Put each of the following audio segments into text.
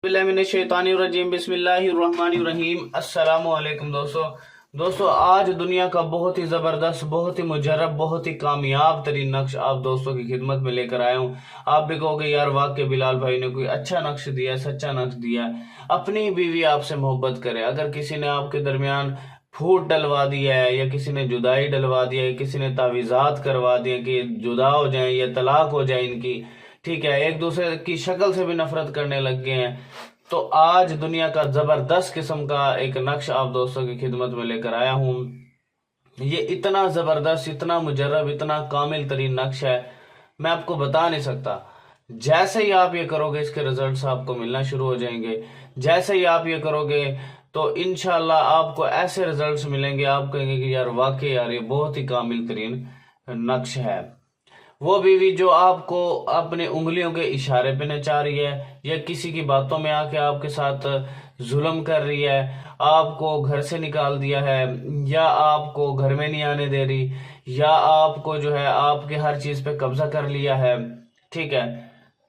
बिस्मिल्लाहिर्रहमानिर्रहीम बिस्मिल्लाहिर्रहमानिर्रहीम। अस्सलामु अलैकुम दोस्तों आज दुनिया का बहुत ही ज़बरदस्त, बहुत ही मुजर्रब, बहुत ही कामयाब तरीन नक्श आप दोस्तों की खिदमत में लेकर आया हूँ। आप भी कहोगे यार वाकई बिलाल भाई ने कोई अच्छा नक्श दिया है, सच्चा नक्श दिया है। अपनी बीवी आपसे मोहब्बत करे, अगर किसी ने आपके दरमियान फूट डलवा दिया है या किसी ने जुदाई डलवा दिया है, किसी ने तावीज़ात करवा दिया कि जुदा हो जाए या तलाक हो जाए इनकी, ठीक है, एक दूसरे की शक्ल से भी नफरत करने लग गए हैं, तो आज दुनिया का जबरदस्त किस्म का एक नक्श आप दोस्तों की खिदमत में लेकर आया हूं। ये इतना जबरदस्त, इतना मुजर्रब, इतना कामिल तरीन नक्श है, मैं आपको बता नहीं सकता। जैसे ही आप ये करोगे इसके रिजल्ट्स आपको मिलना शुरू हो जाएंगे। जैसे ही आप ये करोगे तो इंशाल्लाह आपको ऐसे रिजल्ट्स मिलेंगे, आप कहेंगे कि यार वाकई यार ये बहुत ही कामिल तरीन नक्श है। वो बीवी जो आपको अपने उंगलियों के इशारे पे नचा रही है या किसी की बातों में आके आपके साथ जुल्म कर रही है, आपको घर से निकाल दिया है या आपको घर में नहीं आने दे रही या आपको जो है आपके हर चीज पे कब्जा कर लिया है, ठीक है,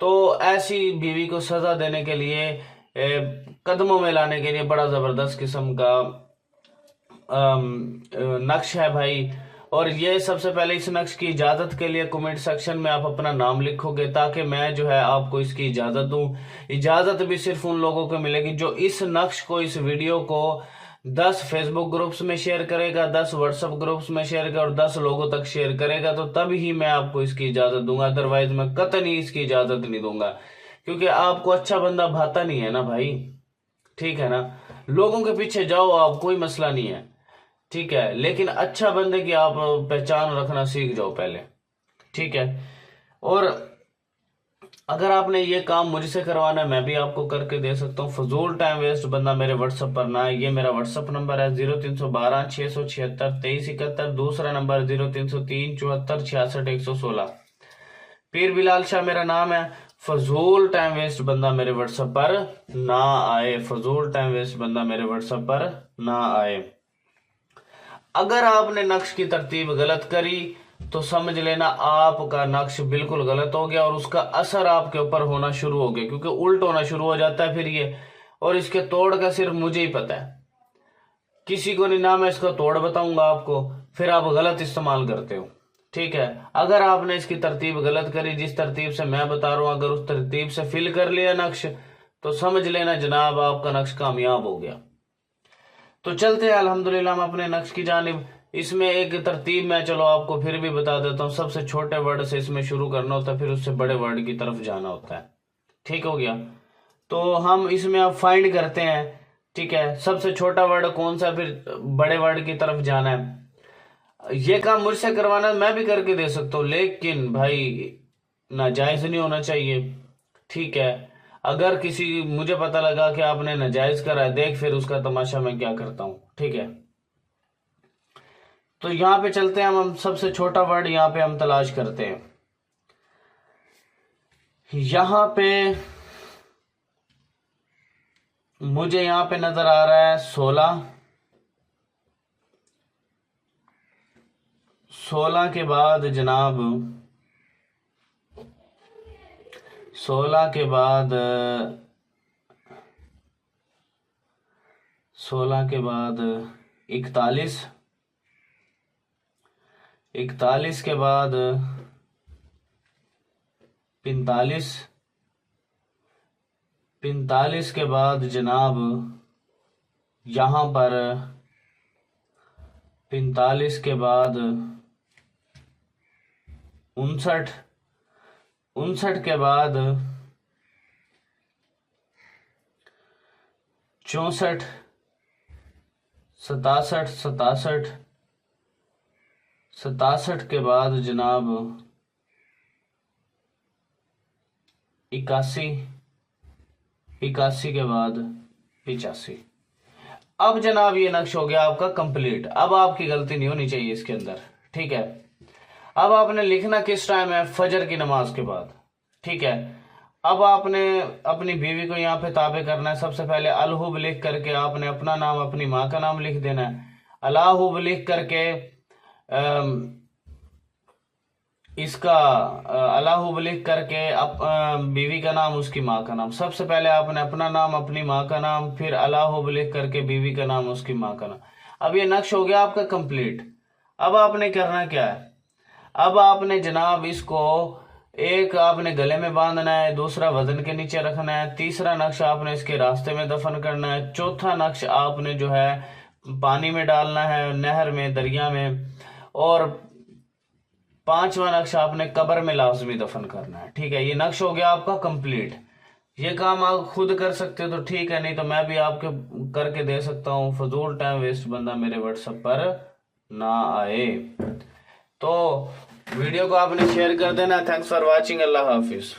तो ऐसी बीवी को सजा देने के लिए कदमों में लाने के लिए बड़ा जबरदस्त किस्म का नक्श है भाई। और ये सबसे पहले इस नक्श की इजाजत के लिए कमेंट सेक्शन में आप अपना नाम लिखोगे ताकि मैं जो है आपको इसकी इजाजत दूं। इजाजत भी सिर्फ उन लोगों को मिलेगी जो इस नक्श को, इस वीडियो को 10 फेसबुक ग्रुप्स में शेयर करेगा, 10 व्हाट्सएप ग्रुप्स में शेयर करेगा और 10 लोगों तक शेयर करेगा, तो तब ही मैं आपको इसकी इजाजत दूंगा, अदरवाइज मैं कतई इसकी इजाजत नहीं दूंगा। क्योंकि आपको अच्छा बंदा भाता नहीं है ना भाई, ठीक है ना। लोगों के पीछे जाओ आप, कोई मसला नहीं है, ठीक है, लेकिन अच्छा बंदे की आप पहचान रखना सीख जाओ पहले, ठीक है। और अगर आपने ये काम मुझसे करवाना है मैं भी आपको करके दे सकता हूँ। फजूल टाइम वेस्ट बंदा मेरे व्हाट्सएप पर ना है। ये मेरा व्हाट्सएप नंबर है 0312 676 2371। दूसरा नंबर 0303 74 66 116। पीर बिलाल शाह मेरा नाम है। फजूल टाइम वेस्ट बंदा मेरे व्हाट्सएप पर ना आए, फजूल टाइम वेस्ट बंदा मेरे व्हाट्सएप पर ना आए। अगर आपने नक्श की तरतीब गलत करी तो समझ लेना आपका नक्श बिल्कुल गलत हो गया और उसका असर आपके ऊपर होना शुरू हो गया, क्योंकि उल्ट होना शुरू हो जाता है फिर ये। और इसके तोड़ का सिर्फ मुझे ही पता है, किसी को नहीं, ना मैं इसका तोड़ बताऊंगा आपको, फिर आप गलत इस्तेमाल करते हो, ठीक है। अगर आपने इसकी तरतीब गलत करी, जिस तरतीब से मैं बता रहा हूं, अगर उस तरतीब से फिल कर लिया नक्श, तो समझ लेना जनाब आपका नक्श कामयाब हो गया। तो चलते हैं अल्हम्दुलिल्लाह हम अपने नक्श की जानिब। इसमें एक तरतीब मैं चलो आपको फिर भी बता देता हूँ। सबसे छोटे वर्ड से इसमें शुरू करना होता है, फिर उससे बड़े वर्ड की तरफ जाना होता है, ठीक हो गया। तो हम इसमें अब फाइंड करते हैं, ठीक है, सबसे छोटा वर्ड कौन सा, फिर बड़े वर्ड की तरफ जाना है। ये काम मुझसे करवाना मैं भी करके दे सकता हूँ, लेकिन भाई नाजायज नहीं होना चाहिए, ठीक है। अगर किसी मुझे पता लगा कि आपने नाजायज करा है, देख फिर उसका तमाशा मैं क्या करता हूं, ठीक है। तो यहां पे चलते हैं हम सबसे छोटा वर्ड यहां पे हम तलाश करते हैं। यहां पे मुझे यहां पे नजर आ रहा है 16। 16 के बाद जनाब 16 के बाद 16 के बाद 41। 41 के बाद 45। 45 के बाद जनाब यहां पर 45 के बाद 59। 59 के बाद 64। 67। 67। 67 के बाद जनाब 81। 81 के बाद 85। अब जनाब ये नक्श हो गया आपका कंप्लीट। अब आपकी गलती नहीं होनी चाहिए इसके अंदर, ठीक है। अब आपने लिखना किस टाइम है, फजर की नमाज के बाद, ठीक है। अब आपने अपनी बीवी को यहाँ पे ताबे करना है। सबसे पहले अलहुब लिख करके आपने अपना नाम, अपनी माँ का नाम लिख देना है। अलाहुब लिख करके इसका अलाहू लिख करके बीवी का नाम, उसकी माँ का नाम। सबसे पहले आपने अपना नाम, अपनी माँ का नाम, फिर अलाहू लिख करके बीवी का नाम, उसकी माँ का नाम। अब ये नक्श हो गया आपका कंप्लीट। अब आपने करना क्या है, अब आपने जनाब इसको एक आपने गले में बांधना है, दूसरा वजन के नीचे रखना है, तीसरा नक्श आपने इसके रास्ते में दफन करना है, चौथा नक्श आपने जो है पानी में डालना है, नहर में, दरिया में, और पांचवा नक्श आपने कब्र में लाजमी दफन करना है। ठीक है, ये नक्श हो गया आपका कंप्लीट। ये काम आप खुद कर सकते हो तो ठीक है, नहीं तो मैं भी आपके करके दे सकता हूँ। फजूल टाइम वेस्ट बंदा मेरे व्हाट्सएप पर ना आए। तो वीडियो को आपने शेयर कर देना। Thanks for watching. Allah Hafiz.